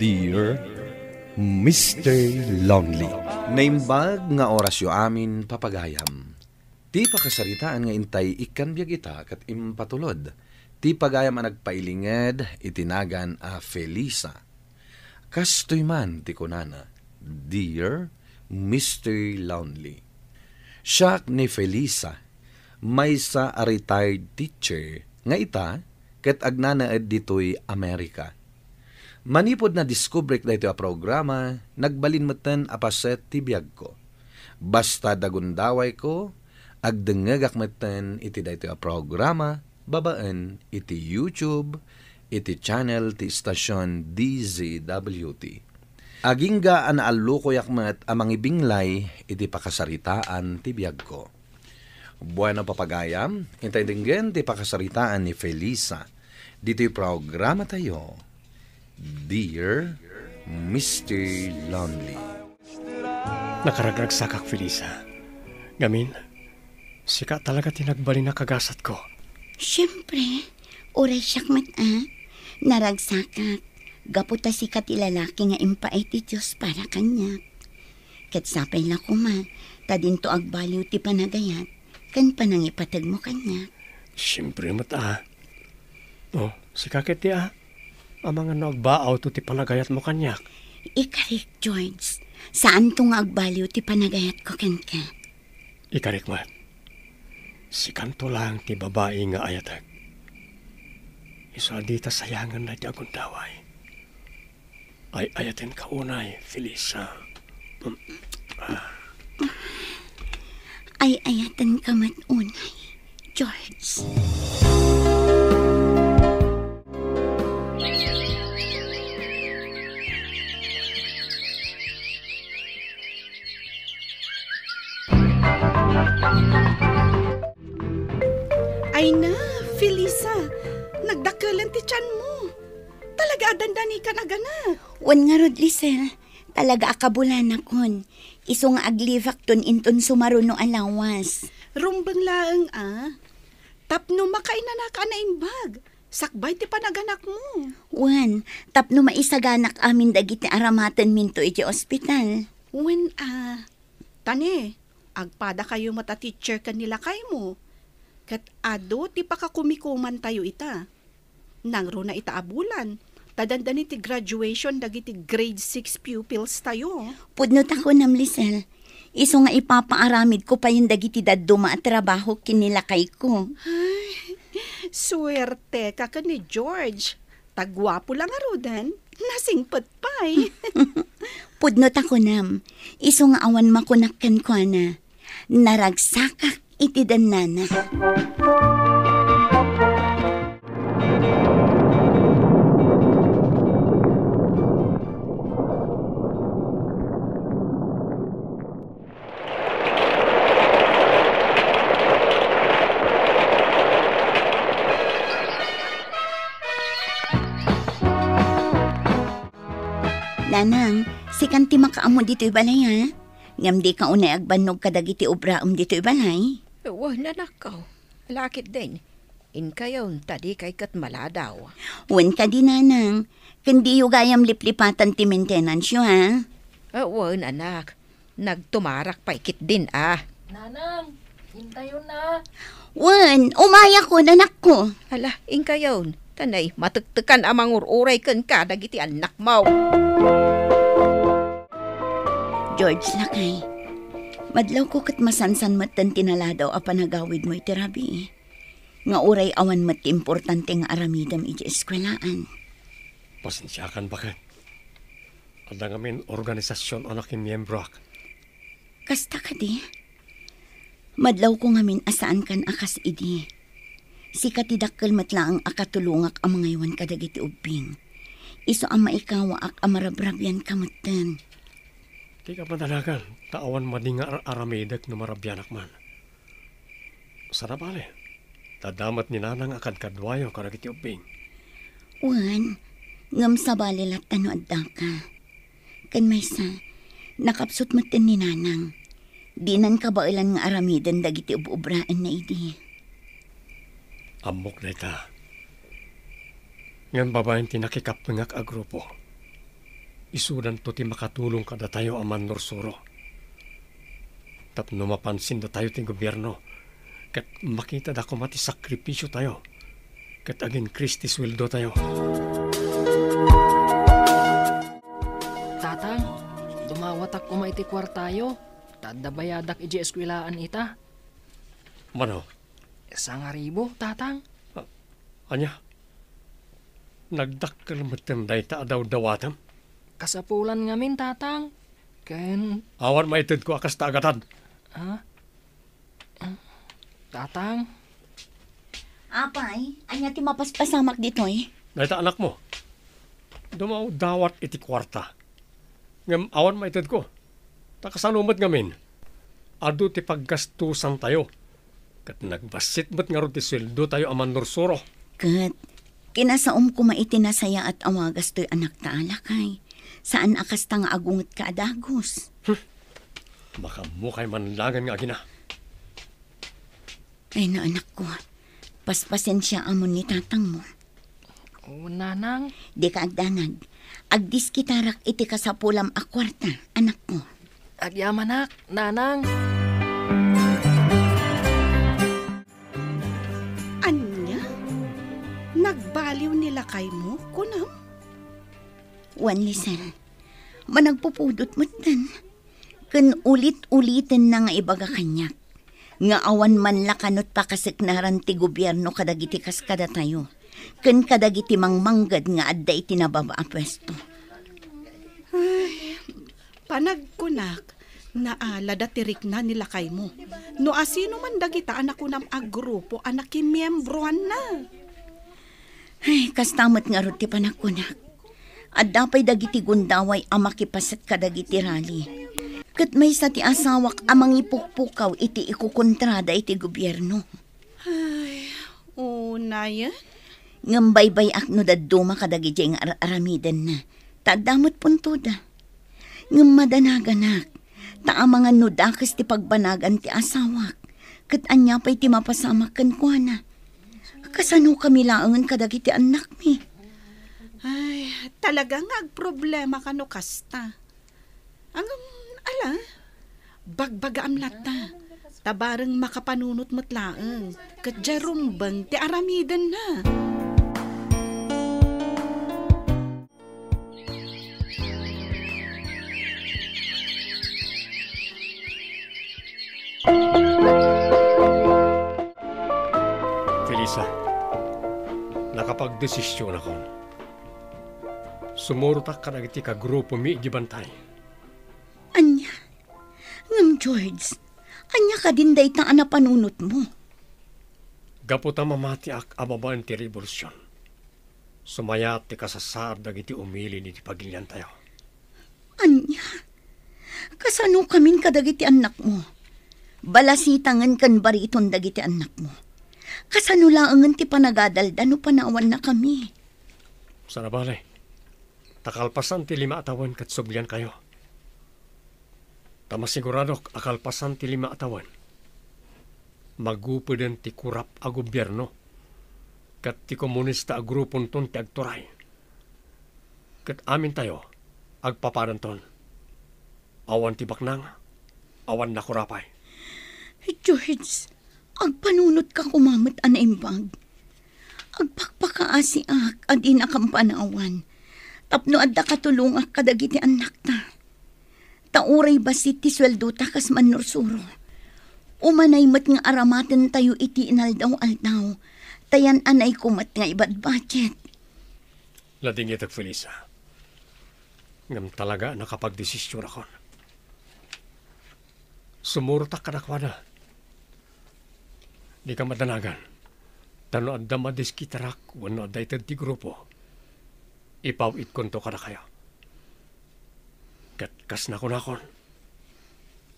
Dear Mr. Lonely. Naimbag nga orasyo amin papagayam. Ti pakasaritaan nga intay ikan biyag ita kat impatulod. Ti pagayam ang nagpailinged itinagan a Felisa. Kastoy man ti kunana, Dear Mr. Lonely. Siya ni Felisa, may sa a retired teacher nga ita ket agnanaed ditoy Amerika. Manipod na discovery dito a programa, nagbalin meten apaset ti biyag ko. Basta dagundaway ko, agdengegak meten iti dito a programa, babaan iti YouTube, iti channel ti stasyon DZWT. Agingga an alukoyak met amang ibinglay iti pakasaritaan ti biyag ko. Bueno papagayam, intay dinggen ti pakasaritaan ni Felisa. Dito'y programa tayo. Dear Mr. Lonely. Nakaragragsakak, Felisa. Gamin, sika talaga tinagbali na kagasat ko. Siyempre, oray siyak naragsakak. Gaputa sikat ilalaki nga impait ti Diyos para kanya. Ket sapay la kuma, tadinto agbaliw ti panagayat, kan panangipatag mo kanya. Siyempre Oh, sika kiti ang mga nagbaaw to ti panagayat mo kanyak. Ikarik, George. Saan to nga agbaliw ti panagayat ko kanka? Ikarik, Mat. Si kanto lang ti babae nga ayatag. Isa di ta sayangan na ti agundaway. Ay ayatin ka unay, Felisa. Ay ayatin ka matunay, George. Ay na, Felisa, nagdakalan ti tiyan mo. Talaga adandani ka na gana. Wan nga rod, Lisel, talaga akabulan akon. Iso nga aglivak ton inton sumaruno alawas. Rumbang laang Tapno makainanak na imbag. Sakbay ti panaganak mo. Wan, tapno maisaganak amin dagiti aramatan minto iti ospital. Wan tane, agpada kayo mata teacher kanila kay mo. Kat ado ti pakakumikuman tayo ita. Nangro na ita abulan. Tadandani ti graduation dagiti grade 6 pupils tayo. Pudnot ako nam, Lisel. Iso nga ipapaaramid ko pa yung dagiti daduma at trabaho kinilakay ko. Ay, swerte ka ni George. Tagwapo lang arudan. Nasingpot pa'y. Pudnot ako nam. Iso nga awan makunakkan ko na. Naragsakak iti danana. Nanang, si kanti makaamo dito'y balay ha? Ngam di ka unay agbanog kadagiti obraom dito'y balay. Wah, nanakaw. Lakit din. In kayon, tadi kay kat maladaw. Wan ka di, nanang. Kandi yung gayam liplipatan ti maintenance yun, ha? Wan, anak. Nagtumarak pa ikit din, Nanang, hintayon na. Wan, umaya ko, nanak ko. Hala, in kayon. Tanay, matagtakan amang ururay kan ka, dagiti anak mo. George, lakay. Madlaw ko kat masansan matan tinaladaw a panagawid mo iti rabi. Nga uray awan mat importante nga aramidam iti eskwelaan. Pasensyakan bakit? Ada ngamin organisasyon anak yung miyembro. Kasta ka di? Madlaw ko ngamin asaan kan akas idi. Si katidakkel matlaang akatulungak ang mga iwan kadagiti ubing. Iso ang maikawa ak amarabrabyan kamatan. Di ka padalagan, taawan madinga aramidak na marabyanak man. Sarapale, tadamat ni nanang akan kadwayo kadagiti ubing. Wan, ngam sa balilat tano adda ka. Kan maysa, nakapsut matan ni nanang. Dinan kabailan nga aramidan dagiti ububraan na idi. Amok na ita. Ngayon babaeng tinakikap ngak a grupo. isudan to ti makatulong kada tayo aman norsuro. Tapno mapansin da tayo ting gobyerno, kat makita da ko mati sakripisyo tayo, kat agin Kristi sweldo tayo. Tatang, dumawatak ko maiti kwartayo. Tadabayadak iji eskwilaan ita. Mano? 1,000, tatang. Anya? Nagdakkel matenday ta daw dawatam? Kasapulan ngamin, tatang. Ken... Awan maitid ko akas taagatan. Ha? Tatang? Apay, anya ti mapaspasamak dito eh. Dahita anak mo. Dumaw dawat iti kwarta. Ngam awan maitid ko. Takasanumat ngamin. Adu ti paggastusan tayo. Kat nagbasit ba't nga ron ti sweldo tayo aman norsuro. Kat, kinasaom ko maitinasaya at awagas to'y anak taalakay. Saan akas ta nga agungot ka adagos? Makamukay manlangan nga gina. Ay na anak ko, paspasen siya amon ni tatang mo. O, nanang. Di ka agdanag. Agdis kitarak iti kasapulam akwarta, anak ko. Agyamanak, nanang. Anya? Nagbaliw nila kay mo, kunam? Wan Lisel, managpupudot mo tan. Kun ulit-ulitin na nga ibaga kanyak. Nga awan man lakanot pa kasiknaran ti gobyerno kadagiti kas kada tayo. Kun kadagiti mangmanggad nga adda iti nababa a pwesto. Ay, panagkunak, naala datirik na nila kay mo. No asino man dagita anak ko nam agrupo, anak kimiyembrohan na. Ay, kastamot nga ron ti panagkunak. At dapay dagiti gundaway amakipasat kadagiti rali. Kat may sa ti asawak amang ipukpukaw iti ikukontrada iti gobyerno. Ay, una yan. Ngambaybay akno daduma kadagiti nga aramiden na. Tadamot puntuda. Ngam madanaganak. Ta mga nudakas ti pagbanagan ti asawak. Kat anya pa'y ti mapasamak kan kuha na. Kasano kami laangan kadagiti anak mi? Ay, talagang agproblema ka no kasta. Ang, bagbaga amlata. Tabarang makapanunot matlaang. Kat jarumbang ti aramiden na. Felisa, nakapagdesisyon ako. Sumurutak ka na iti ka grupo mi ibantay. Anya? Ngam George, anya ka din day ta na panunot mo? Gaputa mamati ak ababaan ti revolusyon. Sumayat ti kasasar dagiti umili ni ti pagilian tayo. Anya? Kasano kamin kadagiti anak mo? Balasitangan kan bariton dagiti anak mo. Kasano laangan ti panagadaldan no panawan na kami. Sana balay, takalpasan ti 5 atawan kat sublian kayo. Tamasiguradok akalpasan ti 5 atawan. Magupuden ti kurap a gobyerno kat ti komunista a grupon ton ti agturay. Kat amin tayo, agpapadanton. Awan ti baknang, awan na kurapay. George, agpanunot ka kumamot anaimbag. Agpakpakaasiak adi na kampanawan. Tapno adda katulungak kadagiti anak ta. Tauray basit ti sweldo ta kas manursuro. Umanay mat nga aramaten tayo iti inaldaw-aldaw. Tayan anay kumat nga ibad budget. Lading itag Felisa. Ngam talaga nakapagdesisyon akon. Sumurutak ka na kwa na. Di ka madanagan. Tano adda madiskitarak wano adda itad ti grupo. Ipawit konto ka na kayo. Kat kas na kon.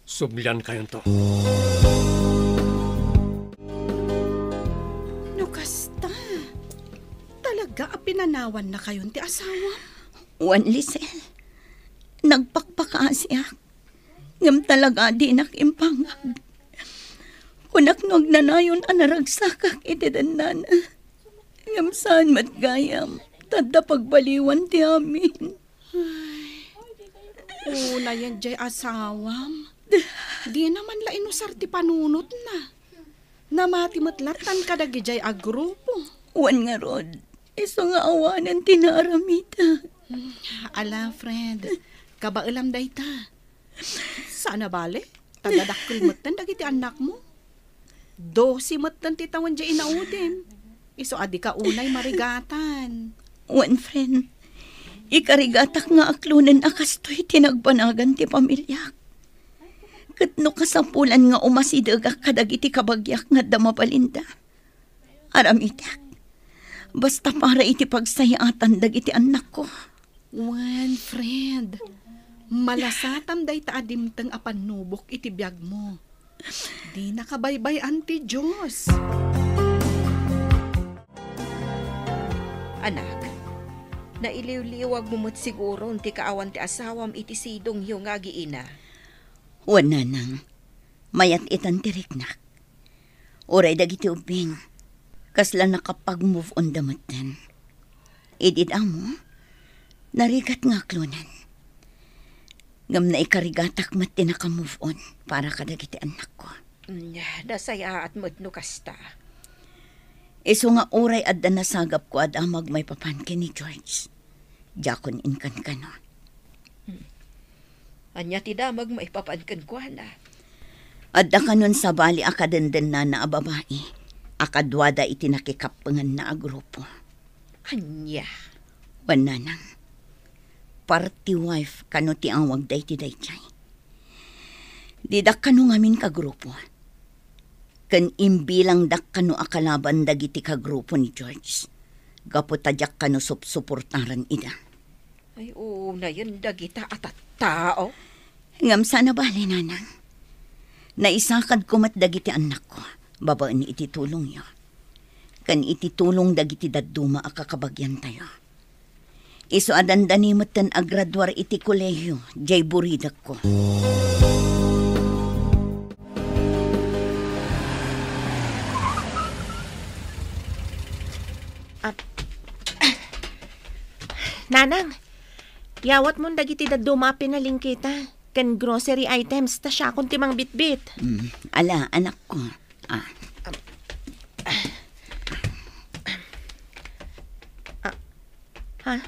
Sublian kayon to. No kasta. Talaga pinanawan na kayon ti asawa. Wan Lisel, nagpakpakaasiak. Ngam talaga di nakimpangag. Kunak nog nanayon anaragsakak iti dandan. Ngam saan matgayam, tadda pagbaliwan ti amin. Ay, Una yan jay asawam. Di naman la inusar ti panunot na. Namatimatlatan kadagi jay agrupo. Wan nga rod, iso nga awanan tinaramita. Ala, friend, kabailam day ta. Sana bale? Tadadakil matan dagiti anak mo. 12 matan ti tawan jay inaudin. Iso adi ka unay marigatan. Wan friend, ikarigatak nga aklunan akastoy tinagpanagan ti pamilyak. Katno kasampulan nga umasidag kadagiti kabagyak nga damapalinda. Aramitak, basta para iti pagsayatan dagiti anak ko. Wan, friend, malasatam day taadimtang apanubok iti biyag mo. Di nakabaybay anti Diyos. Anak, nailiw-liwag mo mo't siguro ti kaawan ti asawam iti sidong yung agiina. Wana nang, mayat itan tiriknak. Oray dagiti ubing, kasla nakapag-move on damatan. Edit amo, narigat nga aklunan. Ngam na ikarigatak mat tinaka-move on para kadagiti anak ko. Nasaya at mo't nukasta. Iso nga oray adda nasagap ko ad amag may papankin ni George. Jakon inkan ka no. Anya ti damag maipapankan ko na. Adda kanon sa bali akadenden na ababae. Akadwada iti nakikapangan na agrupo. Anya. Wana nang. Party wife kano ti ang wagday ti dayjay. Didak kano ngamin kagrupo. Kan imbilang dak kano akalaban dagiti kagrupo ni George. Gapotadyak kano suportaran ida. Ay, na yun dagita at tao. Ngam sana bali nanang. Naisakad ko mat dagiti anak ko. Babaan ni iti tulong yo. Kan iti tulong dagiti daduma akakabagyan tayo. Iso adandanimot tan agradwar iti kolehiyo. Jay buridak ko. Nanang, yawat mong dagiti daduma pinaling kita. Kan grocery items ta siya kung timang bitbit. Ala, anak ko. Ha?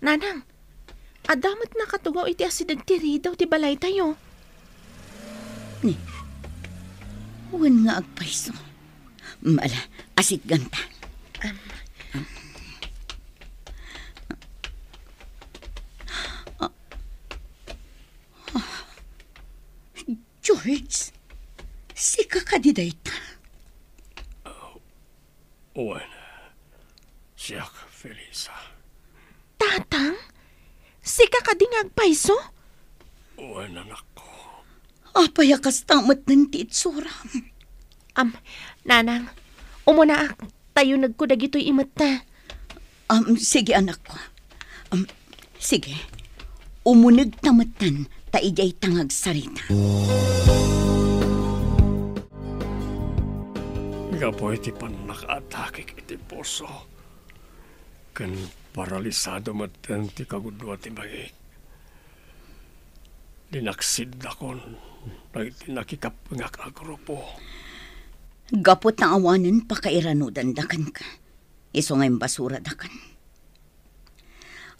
Nanang, adamat nakatugaw iti asidag tiri daw ti balay tayo. Huwag nga agpaiso. Ala, asit ganta. George, si kakadiday ta. Wala. Siya ka, Felisa. Tatang, si kakadingag paiso? Wala na ko. Apayakas tamat ng tiitsuram. Nanang, umuna tayo nagkudag ito'y imata. Sige anak ko. Sige. Umunig tamatan ta ijay tangag sarita. Gapoy ti pan nakaatake iti puso. Kan paralisado matan ti kagudwa ti bagay. Dinaksid akon na iti nakikapangak agrupo. Gapot na awanan pakairanudan dakan ka. Iso ngayong basura dakan.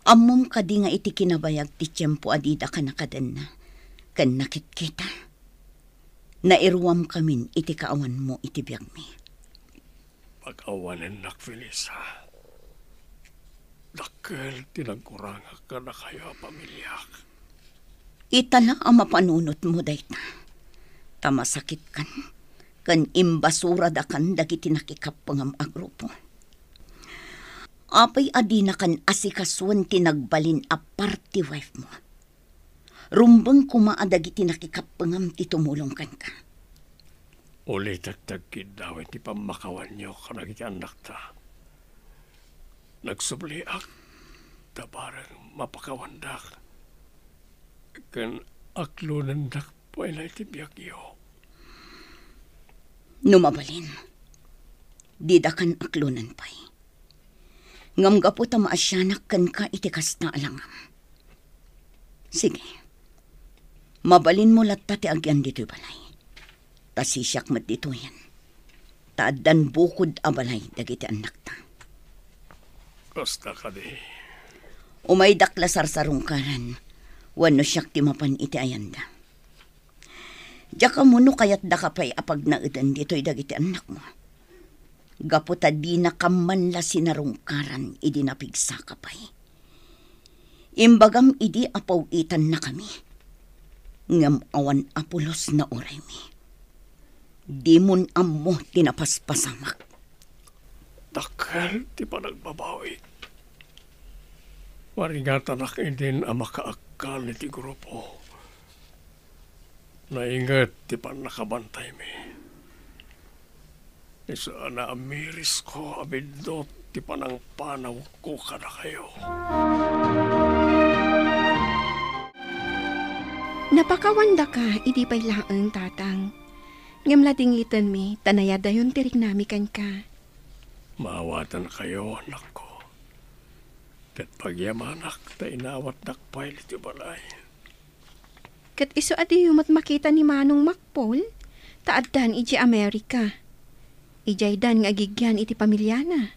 Amom ka di nga iti kinabayag ti tiyempo adida ka nakaden na. Kan nakit kita. Nairuwam kamin iti kaawan mo iti biyag mi. Pag-awanan nak, Felisa. Dakil tinagkuranga ka na kayo pamilyak. Itala ang mapanunot mo dayta. Tamasakit kan. Kan imbasura dakan dagiti nakikapangam agrupo. Apay adina kan asikaswan tinagbalin a party wife mo. Rumbang kumaadagiti nakikapangam ti tumulong kan ka. Uli tagtagkid daw iti pamakawan nyo kanagiti anak ta. Nagsubliak, tabarang mapakawandak. Kan aklunan dak po ilay tibiyag iyo. Numabalin. Didakan aklunan pa'y. Ngam gapo ta maasyanak kan ka itikas na alangam. Sige, Mabalin mo latta ti agyan dito'y balay. Tasisyak mat dito yan. Taadan bukod a balay dagiti anak ta. Kasta ka di. Umay dakla sarsarungkaran. Wano siyak ti mapan iti ayanda. Diya ka muno kayat da kapay apag naidan dito'y dagiti anak mo. Gaputa di na kaman la sinarungkaran idi napigsa kapay. Imbagam idi apaw itan na kami. Ngam awan apulos na oray mi. Di mon ammo tinapaspasamak. Dakal, di pa nagbabawi. Maringatan ak din ang makaakal ni ti grupo. Naingat, di pa nakabantay mi. Isa na amiris ko, abindot, di pa nang panaw ko kada kayo. Napakawanda ka, idi pa'y laang tatang. Ngam ladingitan mi, tanaya dayon tirik namikan ka. Maawatan kayo, anak ko. Kat pagyamanak, ta inawat nakpay iti balay. Kat iso adi yumat makita ni Manong Makpol, taaddan iti Amerika. Ijaydan nga agigyan iti pamilyana.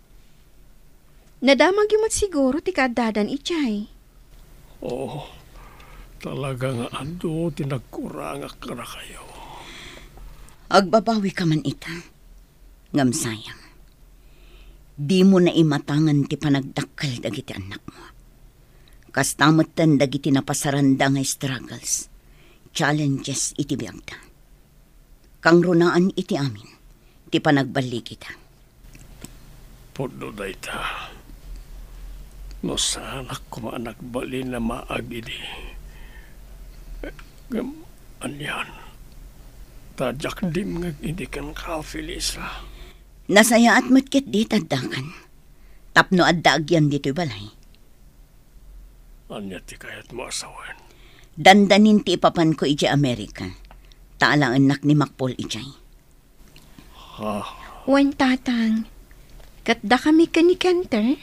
Nadamag yumat siguro ti kadadan ijay. Oo, talaga nga ando, tinagkurangak ka na kayo. Agbabawi ka man ita. Ngam sayang. Di mo na imatangan ti panagdakkal dagiti anak mo. Kastamatan dagiti napasaranda nga struggles. Challenges iti biyagda. Kang runaan iti amin. Ti panagbalik kita. Puno da ita. No sana kumaanak bali na maagidi. Anyan. Tadyak dim nga hindi kan ka, Felisa. Nasaya at matkit di tadakan. Tapno adda agyan dito'y balay. Anya ti kayat mo asawan. Dandanin ti ipapan ko iti Amerika. Taalang anak ni Makpol ijay. Wan tatang, katda kami kanikanter,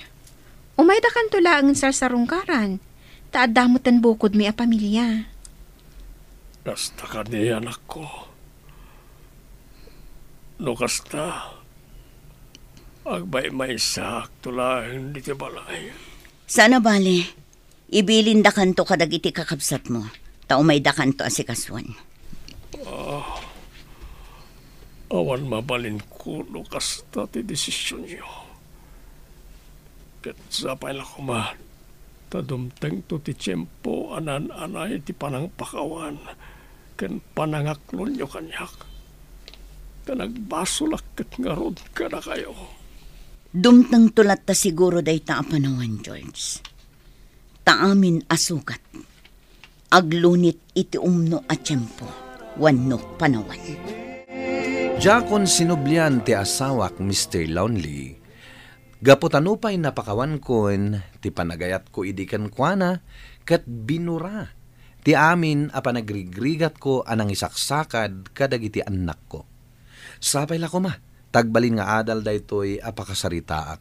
umay da kan tula ang sarsarungkaran, taadamutan bukod mi a pamilya. Kasta ka di anak ko. No kasta, agbay may sak tulaan di ti balay. Sana bale, ibilin da kanto kadagiti kakabsat mo, ta umay da kanto asikaswan. Awan mabalin ko no kasta ti desisyon niyo. Kat sapay lang kuman, tadumteng to ti tiyempo anan-anay ti panang pakawan, ken panangaklon nyo kanyak. Kanagbasulak kat nga rod ka na kayo. Dumtang tulat ta siguro day ta apanawan, George. Taamin asukat. Aglunit iti umno a tiyempo, wano panawan. Jakon sinublian ti asawak Mr. Lonely. Gaputanupay napakawan kon ti panagayat ko idikan kuana kat binura. Ti amin a panagrigrigat ko anang isaksakad kadagiti anak ko. Sapay la ko ma, tagbalin nga adal daytoy apakasaritaak.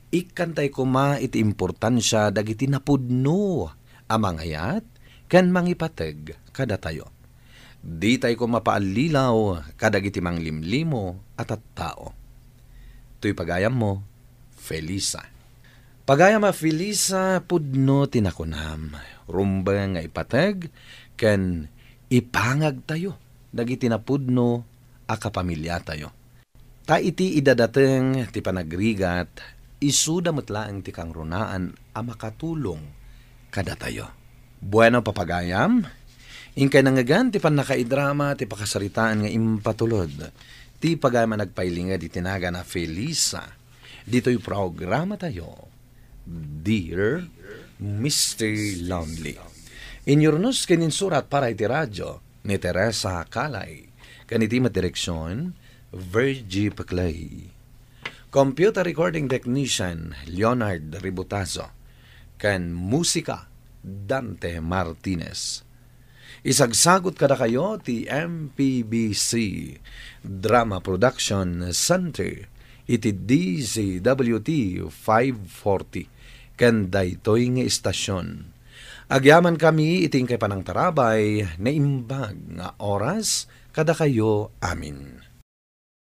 Ikantay ko ma iti importansya dagiti napudno amangayat kan mangipateg kada tayo. Di tayo ko mapaalilaw kadagiti manglimlimo at tao. Tuy pagayam mo, Felisa. Pagayam a Felisa, pudno tinakunam. Rumba nga ipatag, kan ipangag tayo. Dagiti na pudno, a kapamilya tayo. Ta iti idadateng ti panagrigat, isuda matlaang ti kang runaan a makatulong kada tayo. Bueno papagayam, ingkay nangagan, ti pan nakaidrama, ti pakasaritaan nga impatulod. Ti pagayama nagpailinga, di tinaga na Felisa. Dito'y programa tayo, Dear Mr. Lonely. Inyornos kaninsurat para iti radyo ni Teresa Kalay. Kaniti matireksyon, Virgie Paclay. Computer recording technician, Leonard Ributazo. Kan musika, Dante Martinez. Isagsagot kada kayo ti MPBC Drama Production Center iti DZWT 540 kan daytoy nga istasyon. Agyaman kami iting kay panang tarabay na imbag nga oras kada kayo amin.